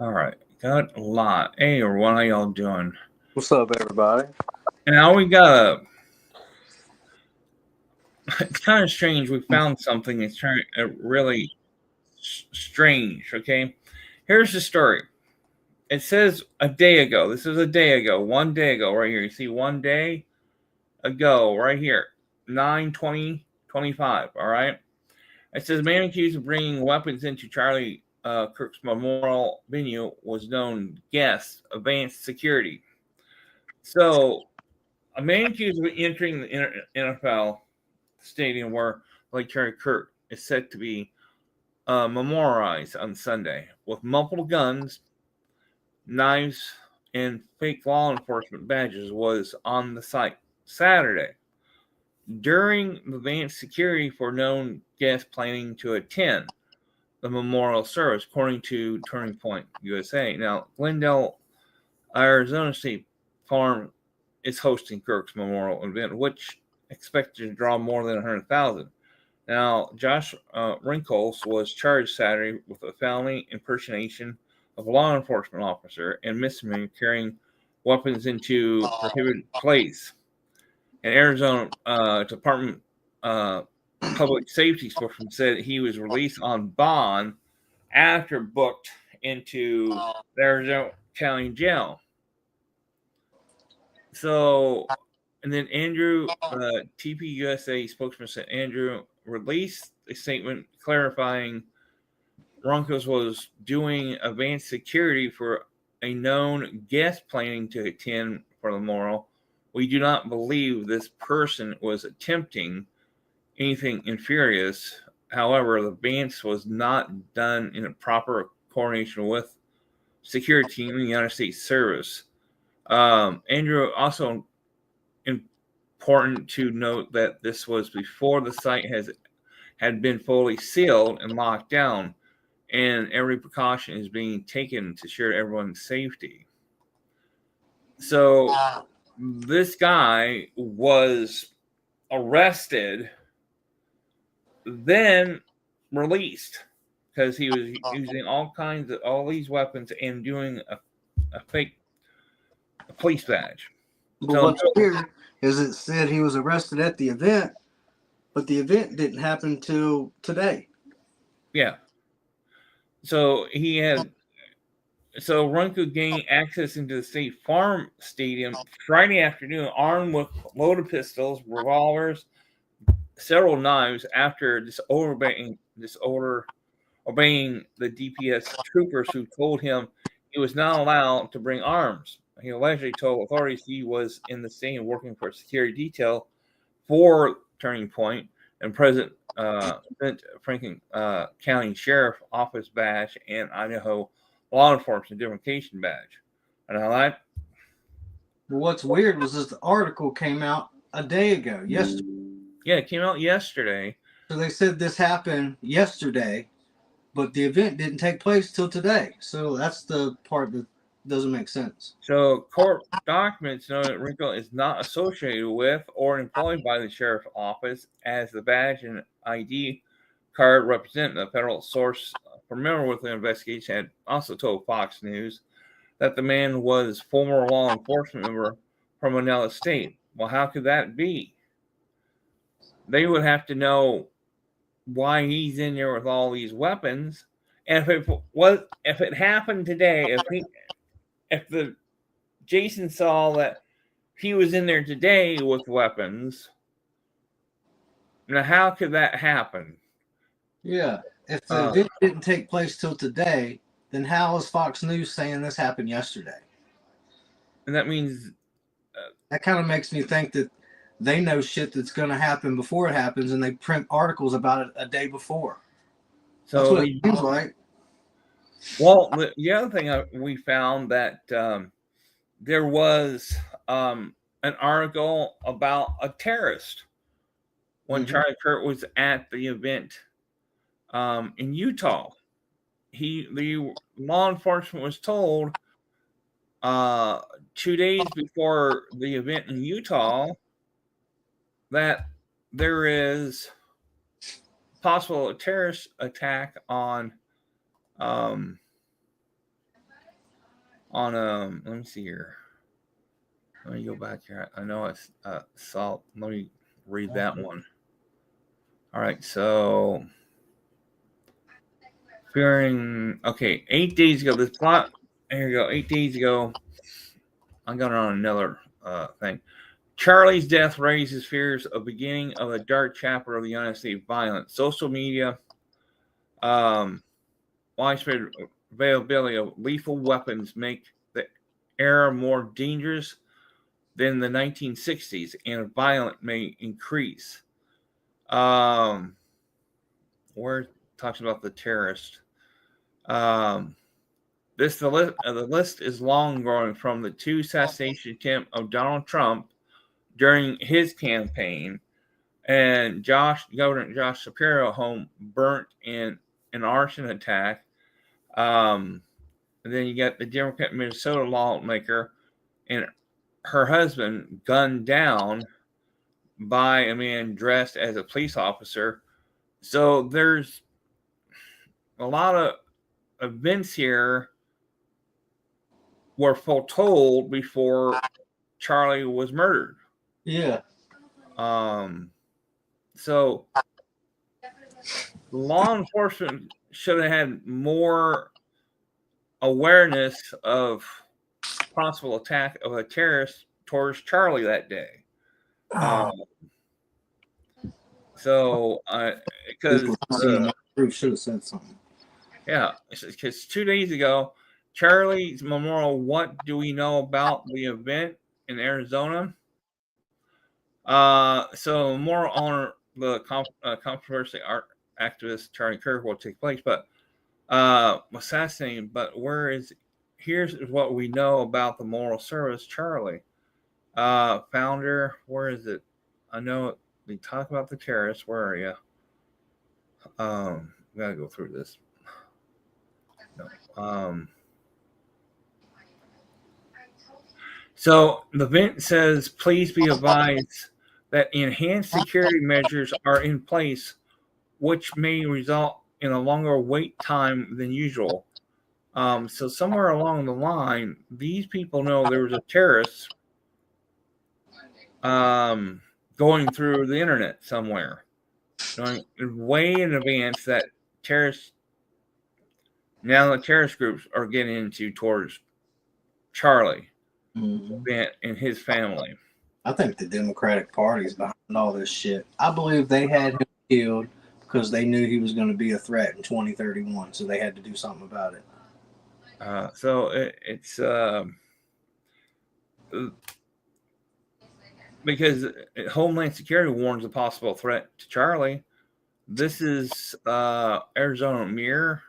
All right, got a lot. Hey, everyone, how y'all doing? What's up, everybody? And now we got a. It's kind of strange. We found something that's really strange. Okay, here's the story. It says a day ago. This is a day ago. 1 day ago, right here. You see, 1 day ago, right here, 9/20/25. All right. It says man accused of bringing weapons into Charlie Kirk's memorial venue was known guest advanced security. So a man accused of entering the NFL stadium where like Charlie Kirk is said to be memorialized on Sunday with multiple guns, knives, and fake law enforcement badges was on the site Saturday. During advanced security for known guests planning to attend the memorial service, according to Turning Point USA. Now, Glendale, Arizona State Farm is hosting Kirk's memorial event, which expected to draw more than 100,000. Now, Josh Wrinkles was charged Saturday with a felony impersonation of a law enforcement officer and misdemeanor carrying weapons into prohibited place. An Arizona Department Public Safety spokesman said he was released on bond after booked into the Arizona County Jail. So, and then Andrew, TPUSA spokesman said Andrew released a statement clarifying Broncos was doing advanced security for a known guest planning to attend for the memorial. We do not believe this person was attempting anything nefarious. However, the advance was not done in a proper coordination with security team in the United States Service. Andrew also important to note that this was before the site had been fully sealed and locked down, and every precaution is being taken to ensure everyone's safety. So this guy was arrested, then released because he was using all these weapons and doing a fake police badge. But So what's weird is it said he was arrested at the event, but the event didn't happen till today. yeah, so he had Runco gained access into the State Farm Stadium Friday afternoon, armed with loaded pistols, revolvers, several knives. After obeying the DPS troopers who told him he was not allowed to bring arms. He allegedly told authorities he was in the stadium working for a security detail for Turning Point and Franklin County Sheriff Office badge and Idaho Law Enforcement Identification badge. And how that? But what's weird was this article came out a day ago, yesterday. Yeah, it came out yesterday. So they said this happened yesterday, but the event didn't take place till today. So that's the part that doesn't make sense. So court documents know that Wrinkle is not associated with or employed by the sheriff's office, as the badge and ID card represent. The federal source familiar with the investigation had also told Fox News that the man was former law enforcement member from Manila State. Well, how could that be? They would have to know why he's in there with all these weapons. And if it happened today, if the Jason saw that he was in there today with weapons, now how could that happen? Yeah. If the event didn't take place till today, then how is Fox News saying this happened yesterday? And that means That kind of makes me think that they know shit that's going to happen before it happens, and they print articles about it a day before. That's so what it seems like. Well, the other thing we found that there was an article about a terrorist when Charlie Kirk was at the event in Utah. The law enforcement was told 2 days before the event in Utah that there is possible terrorist attack on on let me see here. Let me go back here. I know I saw. Let me read that one. All right, so fearing. Okay, 8 days ago. This plot. Here you go. 8 days ago. I'm going on another thing. Charlie's death raises fears of beginning of a dark chapter of the United States violence. Social media, widespread availability of lethal weapons make the era more dangerous than the 1960s, and violence may increase. Where talks about the terrorist. The list is long growing from the two assassination attempt of Donald Trump during his campaign, and Governor Josh Shapiro home burnt in an arson attack. And then you got the Democrat Minnesota lawmaker and her husband gunned down by a man dressed as a police officer. So there's a lot of events here were foretold before Charlie was murdered. Yeah. So law enforcement should have had more awareness of possible attack of a terrorist towards Charlie that day. So, because should have said something. Yeah, because 2 days ago, Charlie's memorial. What do we know about the event in Arizona? So memorial honor the controversial art activist Charlie Kirk will take place, but assassinated. But here's what we know about the memorial service. Charlie, founder. Where is it? I know they talk about the terrorists. Where are you? Gotta go through this. No. So the event says, please be advised that enhanced security measures are in place, which may result in a longer wait time than usual. So somewhere along the line, these people know there was a terrorist going through the internet somewhere, way in advance that now the terrorist groups are getting into towards Charlie and his family. I think the Democratic Party is behind all this shit. I believe they had him killed because they knew he was going to be a threat in 2031, so they had to do something about it. So it's because Homeland Security warns a possible threat to Charlie. This is Arizona Mirror,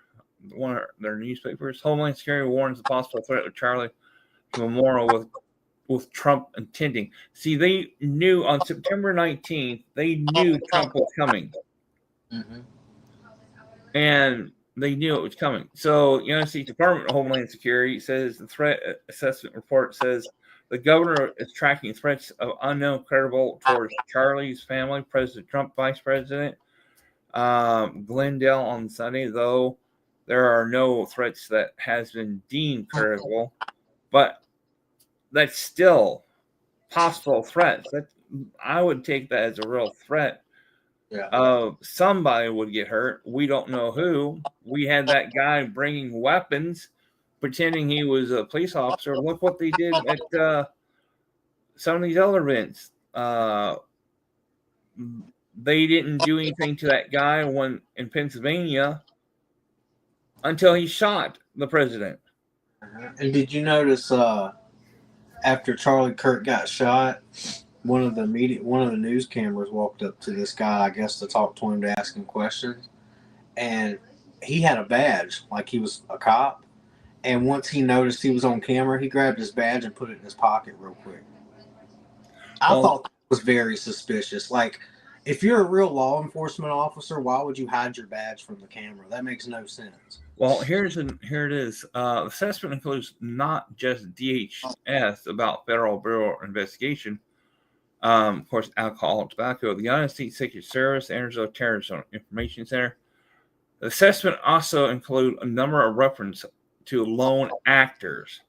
one of their newspapers. Homeland Security warns a possible threat to Charlie memorial with Trump attending. See, they knew on September 19th, they knew Trump was coming. And they knew it was coming. So, United States Department of Homeland Security says the threat assessment report says the governor is tracking threats of unknown credible towards Charlie's family, President Trump, Vice President Glendale on Sunday, though there are no threats that has been deemed credible. But that's still possible threats. I would take that as a real threat. Somebody would get hurt. We don't know who. We had that guy bringing weapons, pretending he was a police officer. Look what they did at some of these other events. They didn't do anything to that guy in Pennsylvania until he shot the president. And did you notice after Charlie Kirk got shot, one of the news cameras walked up to this guy, I guess, to talk to him, to ask him questions, and he had a badge, like he was a cop. And once he noticed he was on camera, he grabbed his badge and put it in his pocket real quick. I thought that was very suspicious. Like, if you're a real law enforcement officer, why would you hide your badge from the camera? That makes no sense. Well, here it is. Assessment includes not just DHS about Federal Bureau of Investigation, of course, alcohol and tobacco, the United States Secret Service, Arizona Terrorism Information Center. The assessment also include a number of references to lone actors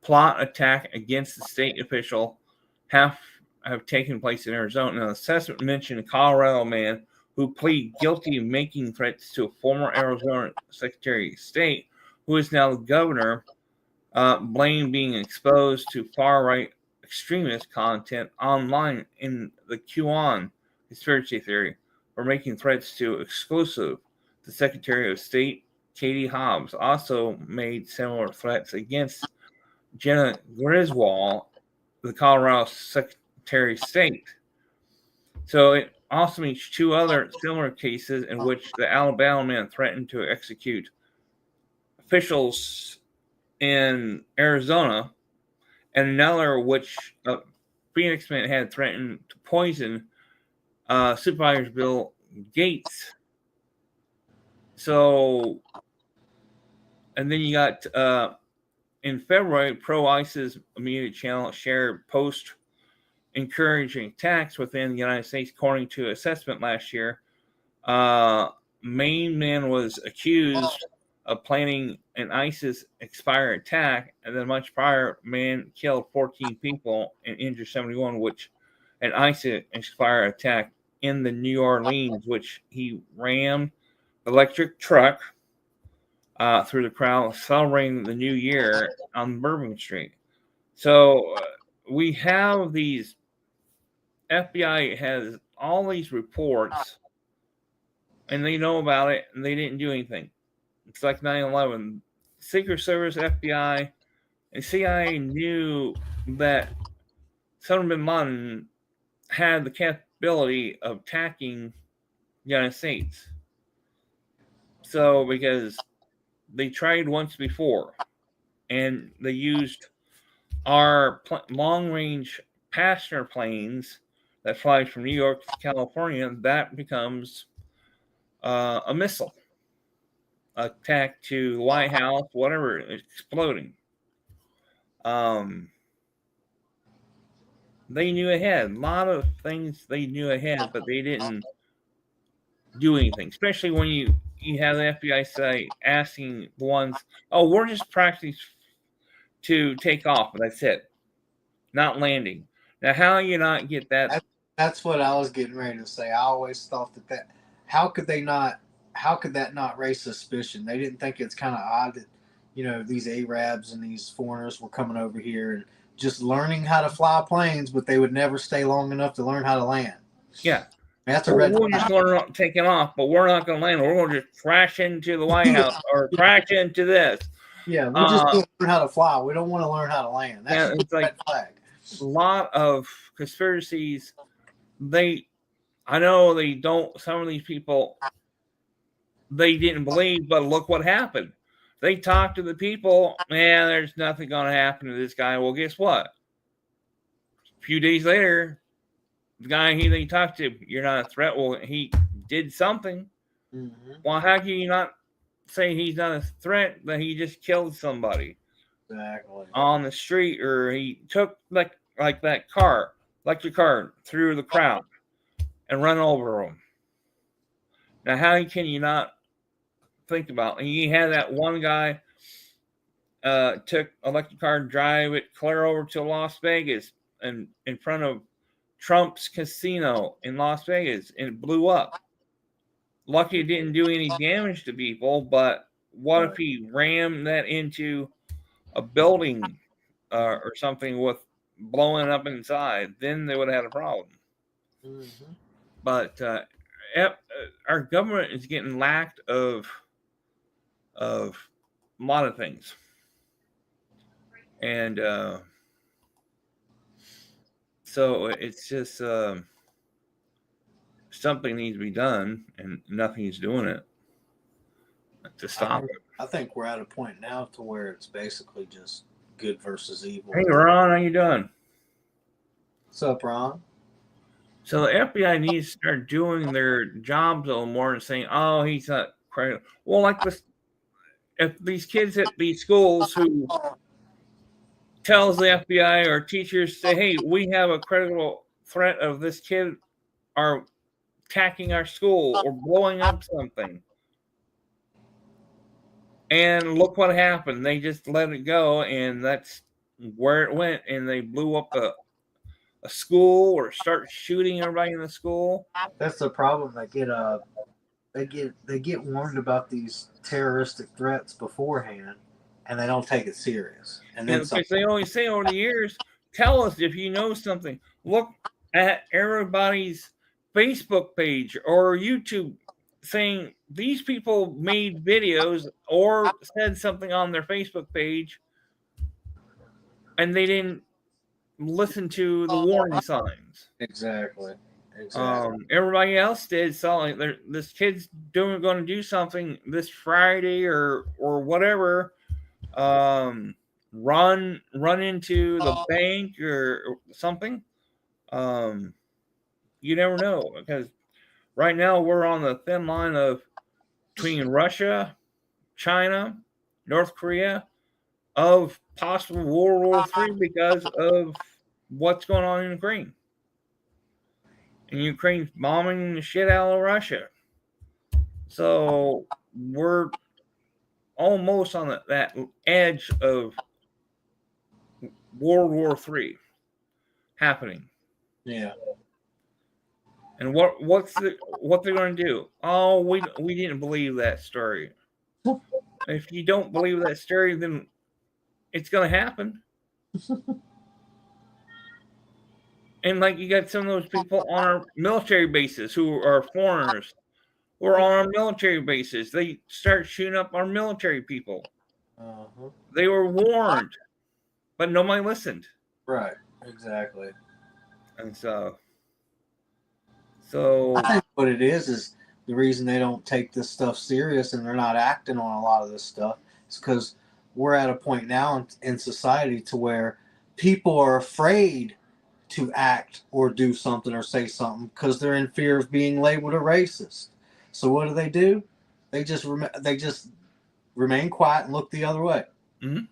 plot attack against the state official have taken place in Arizona. An assessment mentioned a Colorado man who pleaded guilty of making threats to a former Arizona Secretary of State, who is now the governor, blamed being exposed to far-right extremist content online in the QAnon conspiracy theory for making threats to exclusive. The Secretary of State, Katie Hobbs, also made similar threats against Jenna Griswold, the Colorado Secretary of State. So it also means two other similar cases in which the Alabama man threatened to execute officials in Arizona, and another which Phoenix man had threatened to poison Supervisor Bill Gates. So, and then you got in February, pro-ISIS media channel shared post encouraging attacks within the United States, according to assessment last year. Main man was accused of planning an ISIS expired attack, and then much prior, man killed 14 people and injured 71, which an ISIS expired attack in the New Orleans, which he rammed electric truck through the crowd celebrating the new year on Bourbon Street. So we have these, FBI has all these reports, and they know about it, and they didn't do anything. It's like 9/11. Secret Service, FBI, and CIA knew that Osama bin Laden had the capability of attacking the United States. So, because they tried once before, and they used our long-range passenger planes that flies from New York to California, that becomes a missile attack to the White House, whatever, exploding. They knew ahead. A lot of things they knew ahead, but they didn't do anything. Especially when you have the FBI say asking the ones, "Oh, we're just practicing to take off," but that's it, not landing. Now, how do you not get that? That's what I was getting ready to say. I always thought that how could they not? How could that not raise suspicion? They didn't think it's kind of odd that these Arabs and these foreigners were coming over here and just learning how to fly planes, but they would never stay long enough to learn how to land. Yeah. That's a red flag. We're just going to take it off, but we're not going to land. We're going to just crash into the White House or crash into this. Yeah, we just want to learn how to fly. We don't want to learn how to land. That's it's like red flag. A lot of conspiracies. I know they don't. Some of these people, they didn't believe, but look what happened. They talked to the people. Man, there's nothing going to happen to this guy. Well, guess what? A few days later, the guy they talked to, you're not a threat. Well, he did something. Mm-hmm. Well, how can you not say he's not a threat, that he just killed somebody on the street, or he took like that electric car through the crowd and run over him? Now, how can you not think about it? You had that one guy took electric car, drive it clear over to Las Vegas and in front of Trump's casino in Las Vegas, and it blew up. Lucky it didn't do any damage to people, but what if he rammed that into a building or something with blowing up inside? Then they would have had a problem. Mm-hmm. But our government is getting lacked of a lot of things, and so it's just something needs to be done, and nothing's doing it to stop it. I think we're at a point now to where it's basically just good versus evil. Hey, Ron, how you doing? What's up, Ron? So the FBI needs to start doing their jobs a little more and saying, "Oh, he's not credible." Well, like this, if these kids at these schools who tells the FBI or teachers, say, "Hey, we have a credible threat of this kid are attacking our school or blowing up something," and look what happened. They just let it go, and that's where it went, and they blew up a school or start shooting everybody in the school. That's the problem. They get warned about these terroristic threats beforehand, and they don't take it serious. And then Because they always say over the years, tell us if you know something. Look at everybody's Facebook page or YouTube saying these people made videos or said something on their Facebook page and they didn't listen to the warning signs. Exactly. Everybody else did. So this kid's going to do something this Friday or whatever. Run into the bank or something. You never know, because right now we're on the thin line of between Russia, China, North Korea, of possible World War III because of what's going on in Ukraine. And Ukraine's bombing the shit out of Russia. So we're almost on that edge of World War III happening. Yeah. And what they're going to do? Oh, we didn't believe that story. If you don't believe that story, then it's going to happen. And like you got some of those people on our military bases who are foreigners, who are on our military bases. They start shooting up our military people. Uh-huh. They were warned, but nobody listened. Right. Exactly. And so I think what it is the reason they don't take this stuff serious and they're not acting on a lot of this stuff is because we're at a point now in society to where people are afraid to act or do something or say something because they're in fear of being labeled a racist. So what do? They just remain quiet and look the other way. Mm-hmm.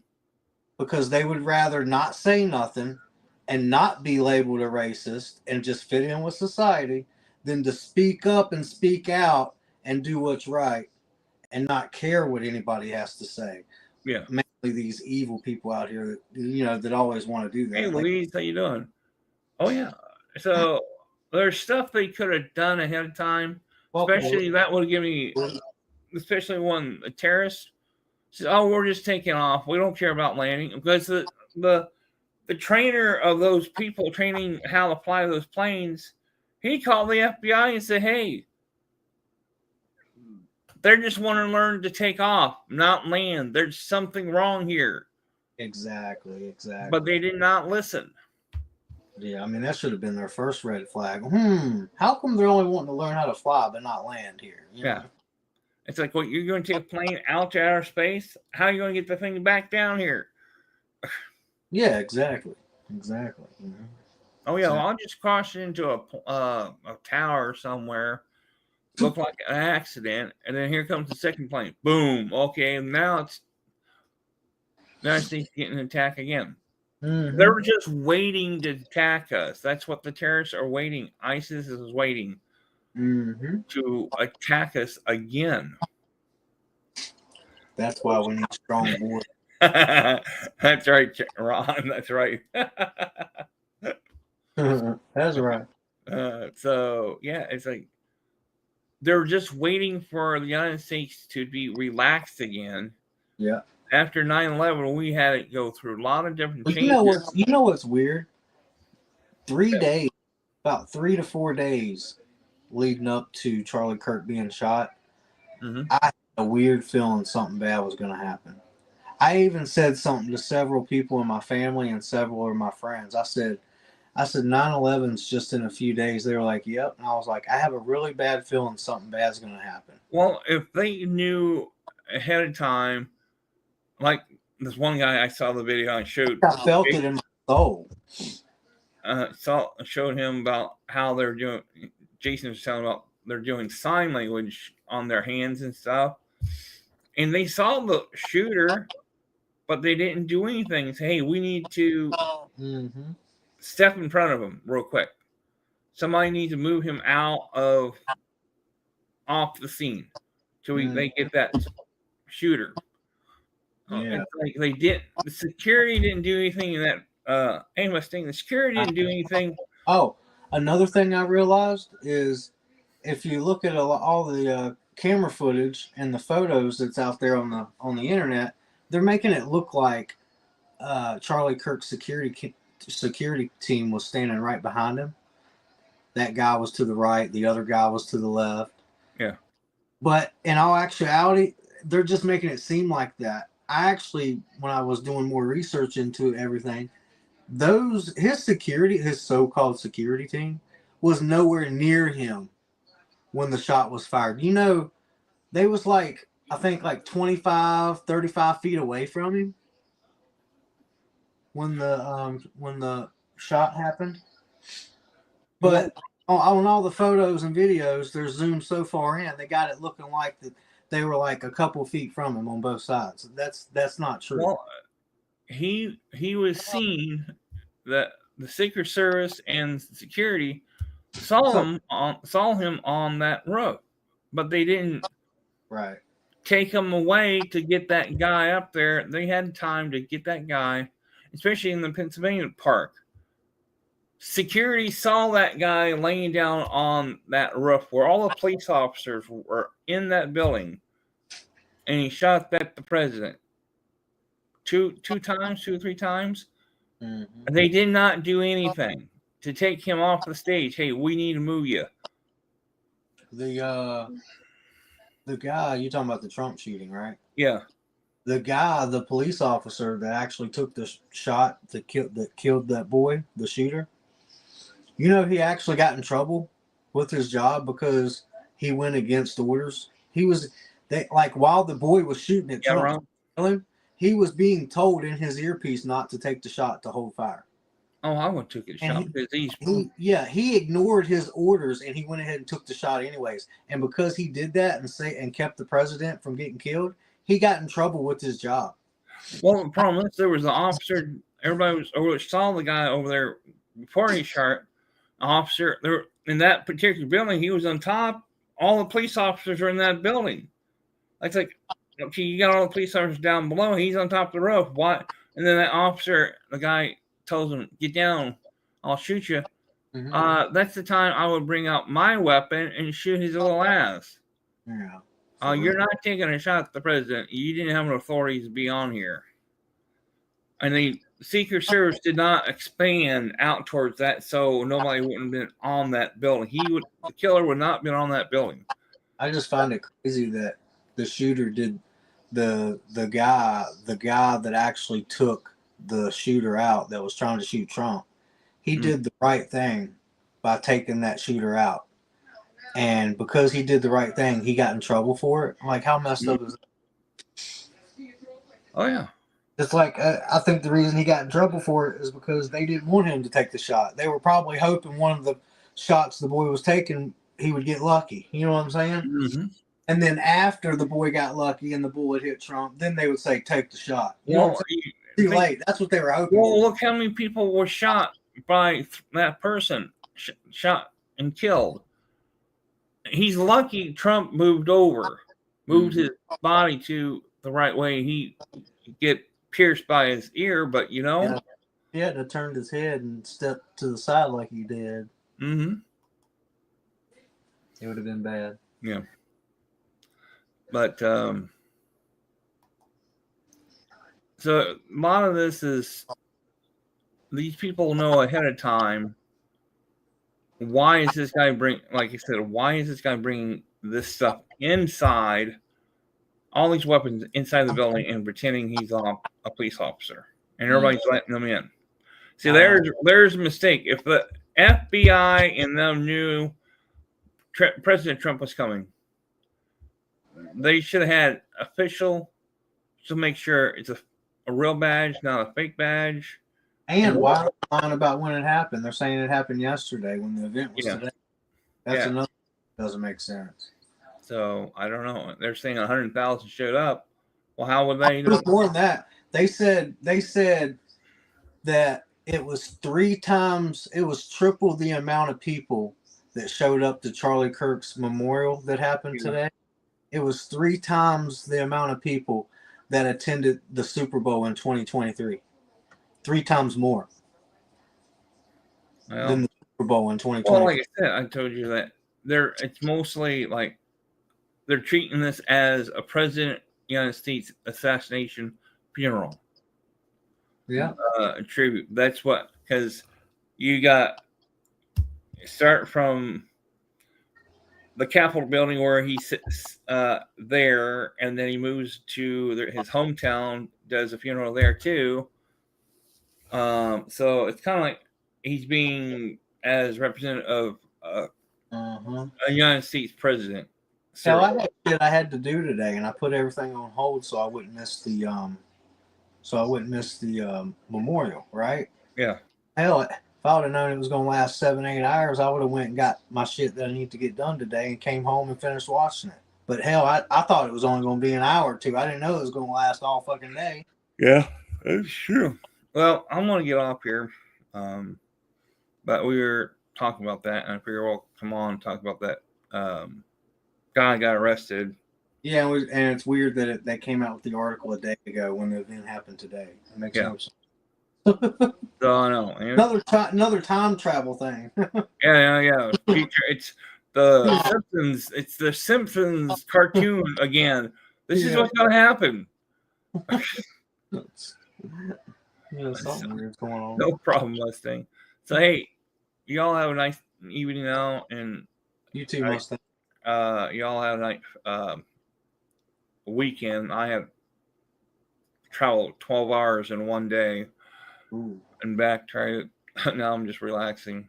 Because they would rather not say nothing and not be labeled a racist and just fit in with society than to speak up and speak out and do what's right and not care what anybody has to say. Yeah. Mainly these evil people out here that always want to do that. Hey, Louise, how you doing? Oh, yeah. So there's stuff they could have done ahead of time. Especially that would give me, especially when the terrorists says, "Oh, we're just taking off. We don't care about landing," because the trainer of those people training how to fly those planes, he called the FBI and said, "Hey, they just want to learn to take off, not land. There's something wrong here." Exactly. But they did not listen. Yeah, I mean, that should have been their first red flag. How come they're only wanting to learn how to fly but not land here? Yeah. It's like, what, you're going to take a plane out to outer space? How are you going to get the thing back down here? Yeah, exactly. Mm-hmm. Oh, yeah, well, I'll just cross into a tower somewhere. Look like an accident. And then here comes the second plane. Boom. Okay, now it's getting an attack again. Mm-hmm. They were just waiting to attack us. That's what the terrorists are waiting. ISIS is waiting to attack us again. That's why we need strong board. That's right, Ron. That's right. That's right. So, yeah, it's like they're just waiting for the United States to be relaxed again. Yeah. After 9/11, we had it go through a lot of different changes. You know what's weird? 3 days, about 3 to 4 days leading up to Charlie Kirk being shot, I had a weird feeling something bad was going to happen. I even said something to several people in my family and several of my friends. I said 9/11's just in a few days. They were like, yep. And I was like, I have a really bad feeling something bad's going to happen. Well, if they knew ahead of time, like this one guy I saw the video I showed. I felt it in my soul. Showed him about how they're doing. Jason was telling about they're doing sign language on their hands and stuff. And they saw the shooter, but they didn't do anything. Say, hey, we need to step in front of him real quick. Somebody needs to move him off the scene till they get that shooter. Yeah. It's like the security didn't do anything in that Amos thing. The security didn't do anything. Oh, another thing I realized is if you look at all the camera footage and the photos that's out there on the internet, they're making it look like Charlie Kirk's security team was standing right behind him. That guy was to the right, the other guy was to the left. Yeah. But in all actuality, they're just making it seem like that. I actually, when I was doing more research into everything, his so-called security team was nowhere near him when the shot was fired. You know, they was like, I think like 25, 35 feet away from him when the shot happened. But on all the photos and videos, they're zoomed so far in, they got it looking like that they were like a couple feet from him on both sides. That's not true. Well, he was seen that the Secret Service and security saw him on that road, but they didn't take him away to get that guy up there. They had time to get that guy, especially in the Pennsylvania park. Security saw that guy laying down on that roof where all the police officers were in that building, and he shot at the president two or three times. Mm-hmm. They did not do anything to take him off the stage. Hey, we need to move you. The guy you talking about, the Trump shooting, right? Yeah. The police officer that actually took the shot that killed that boy, the shooter. You know, he actually got in trouble with his job because he went against orders. While the boy was shooting at Trump, he was being told in his earpiece not to take the shot to hold fire. Oh, I would have took a shot because he ignored his orders and he went ahead and took the shot anyways. And because he did that and kept the president from getting killed, he got in trouble with his job. Well, the problem is there was an officer. Everybody saw the guy over there before he shot. Officer there in that particular building, he was on top. All the police officers were in that building. It's like, okay, you got all the police officers down below. He's on top of the roof. What? And then that officer, the guy tells him, "Get down. I'll shoot you." Mm-hmm. That's the time I would bring out my weapon and shoot his little ass. Yeah. You're not taking a shot at the president. You didn't have an authority to be on here. And the Secret Service did not expand out towards that, so nobody wouldn't have been on that building. The killer would not have been on that building. I just find it crazy that the shooter did the guy that actually took the shooter out that was trying to shoot Trump. He did the right thing by taking that shooter out. And because he did the right thing, he got in trouble for it. Like, how messed up is that? Oh, yeah. It's like, I think the reason he got in trouble for it is because they didn't want him to take the shot. They were probably hoping one of the shots the boy was taking, he would get lucky. You know what I'm saying? Mm-hmm. And then after the boy got lucky and the bullet hit Trump, then they would say, take the shot. You know what I'm saying? Too late. That's what they were hoping for. Look how many people were shot by that person, shot and killed. He's lucky Trump moved his body to the right way. He get pierced by his ear, but you know, he had to turn his head and step to the side like he did. Mm-hmm. It would have been bad. Yeah. But so a lot of this is these people know ahead of time. Why is this guy why is this guy bringing this stuff inside? All these weapons inside the building and pretending he's a police officer, and everybody's letting them in. See, there's a mistake. If the FBI and them knew President Trump was coming, they should have had official to make sure it's a real badge, not a fake badge. And why are they lying about when it happened? They're saying it happened yesterday when the event was today. That's another that doesn't make sense. So I don't know. They're saying 100,000 showed up. Well, how would they know? It was more than that. They said that it was triple the amount of people that showed up to Charlie Kirk's memorial that happened today. It was 3 times the amount of people. that attended the Super Bowl in 2023. 3 times more than the Super Bowl in 2023. Well, like I said, I told you that it's mostly like they're treating this as a president of the United States assassination funeral. Yeah. Tribute. That's what, because you got start from the Capitol building where he sits there, and then he moves to his hometown, does a funeral there too. So it's kind of like he's being as representative of a United States president. Hell, I had shit I had to do today, and I put everything on hold so I wouldn't miss the memorial. Right? Yeah. Hell, if I would have known it was going to last 7-8 hours, I would have went and got my shit that I need to get done today and came home and finished watching it. But hell, I thought it was only going to be an hour or two. I didn't know it was going to last all fucking day. Yeah, that's true. Well, I'm going to get off here. But we were talking about that, and I figured we'll come on and talk about that guy got arrested. Yeah, and it's weird that that came out with the article a day ago when the event happened today. It makes no sense. So I know. Another time travel thing. Yeah. Future. It's the Simpsons. It's the Simpsons cartoon again. This is what's going to happen. Something weird's going on. No problem, Mustang. So hey, y'all have a nice evening now, and you too, Mustang. Y'all have a nice weekend. I have traveled 12 hours in one day. Ooh. And back. Now I'm just relaxing.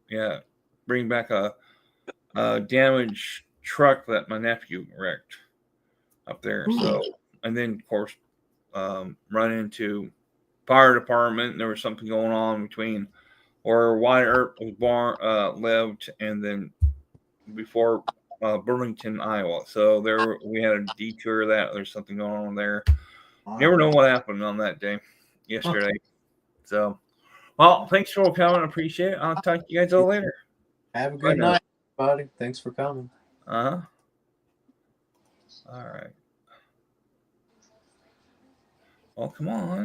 Yeah, bring back a damaged truck that my nephew wrecked up there. So, and then of course, run into fire department. There was something going on between where Wyatt Earp was lived, and then before Burlington, Iowa. So we had a detour that there's something going on there. Never know what happened on that day yesterday. So, well, thanks for coming. I appreciate it. I'll talk to you guys all later. Have a good night, everybody. Thanks for coming. All right. Well, come on.